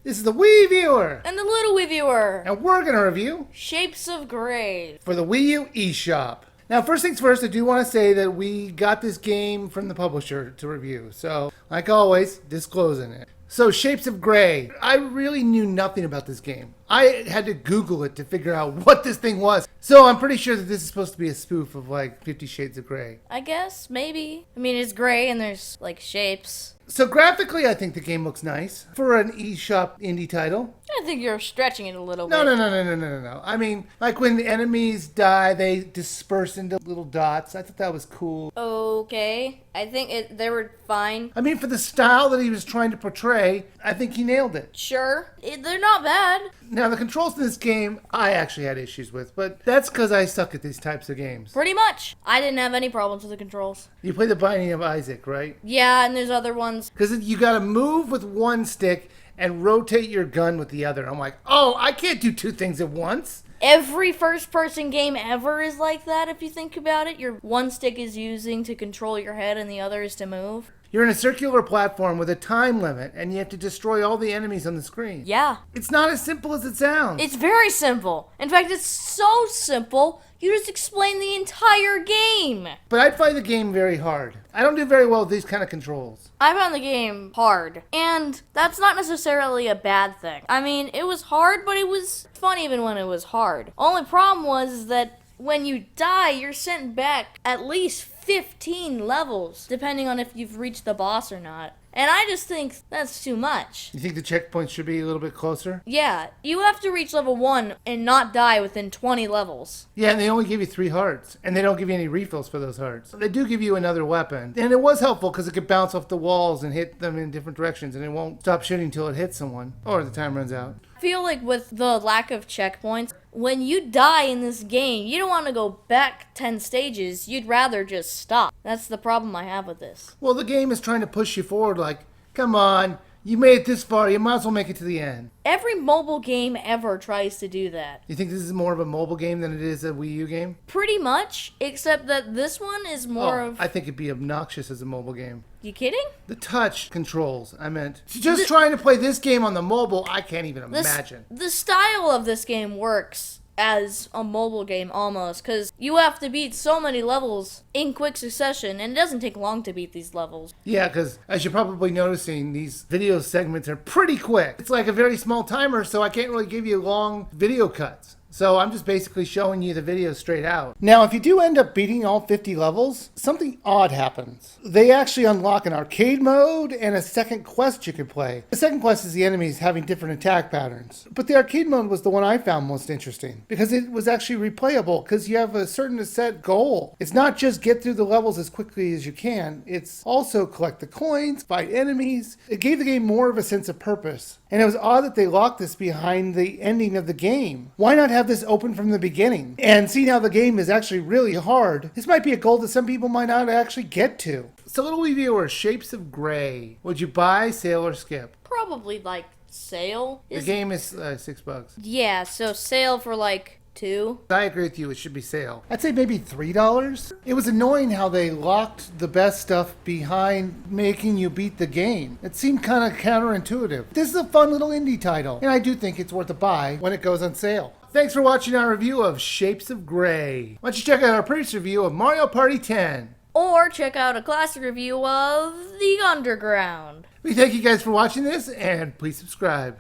This is the Wiiviewer And the LilWiiviewer. and we're going to review Shapes of Grey. for the WiiU eShop. Now, first things first, I do want to say that we got this game from the publisher to review. So, like always, disclosing it. So, Shapes of Grey. I really knew nothing about this game. I had to Google it to figure out what this thing was. So, I'm pretty sure that this is supposed to be a spoof of like 50 Shades of Grey. I guess, maybe. I mean, it's gray and there's, like, shapes. So, graphically, I think the game looks nice for an eShop indie title. I think you're stretching it a little No. bit. No. I mean, like when the enemies die, they disperse into little dots. I thought that was cool. Okay. I think they were fine. I mean, for the style that he was trying to portray, I think he nailed it. Sure. They're not bad. Now, the controls in this game, I actually had issues with, but that's because I suck at these types of games. Pretty much. I didn't have any problems with the controls. You play the Binding of Isaac, right? Yeah, and there's other ones. Because you got to move with one stick and rotate your gun with the other. I'm like, oh, I can't do two things at once. Every first-person game ever is like that, if you think about it. Your one stick is using to control your head and the other is to move. You're in a circular platform with a time limit, and you have to destroy all the enemies on the screen. Yeah. It's not as simple as it sounds. It's very simple. In fact, it's so simple, you just explain the entire game. But I'd find the game very hard. I don't do very well with these kind of controls. I found the game hard, and that's not necessarily a bad thing. I mean, it was hard, but it was fun even when it was hard. Only problem was that when you die, you're sent back at least 15 levels, depending on if you've reached the boss or not. And I just think that's too much. You think the checkpoints should be a little bit closer? Yeah, you have to reach level 1 and not die within 20 levels. Yeah, and they only give you 3 hearts, and they don't give you any refills for those hearts. They do give you another weapon, and it was helpful because it could bounce off the walls and hit them in different directions, and it won't stop shooting until it hits someone, or the time runs out. I feel like with the lack of checkpoints, when you die in this game, you don't want to go back 10 stages, you'd rather just stop. That's the problem I have with this. Well, the game is trying to push you forward like, come on, you made it this far, you might as well make it to the end. Every mobile game ever tries to do that. You think this is more of a mobile game than it is a Wii U game? Pretty much, except that this one is more of... I think it'd be obnoxious as a mobile game. You kidding? The touch controls, I meant. Just trying to play this game on the mobile, I can't even imagine. The style of this game works as a mobile game almost, because you have to beat so many levels in quick succession, and it doesn't take long to beat these levels. Yeah, because as you're probably noticing, these video segments are pretty quick. It's like a very small timer, so I can't really give you long video cuts. So I'm just basically showing you the video straight out. Now, if you do end up beating all 50 levels, something odd happens. They actually unlock an arcade mode and a second quest you can play. The second quest is the enemies having different attack patterns. But the arcade mode was the one I found most interesting because it was actually replayable because you have a certain set goal. It's not just get through the levels as quickly as you can. It's also collect the coins, fight enemies. It gave the game more of a sense of purpose. And it was odd that they locked this behind the ending of the game. Why not have this open from the beginning? And seeing how the game is actually really hard, this might be a goal that some people might not actually get to. So, little Wiiviewer, Shapes of Grey. Would you buy, sale, or skip? Probably, like, sale. The game is $6. Yeah, so sale for, like, 2. I agree with you, it should be sale. I'd say maybe $3. It was annoying how they locked the best stuff behind making you beat the game. It seemed kind of counterintuitive. This is a fun little indie title, and I do think it's worth a buy when it goes on sale. Thanks for watching our review of Shapes of Grey. Why don't you check out our previous review of Mario Party 10. Or check out a classic review of The Underground. We thank you guys for watching this, and please subscribe.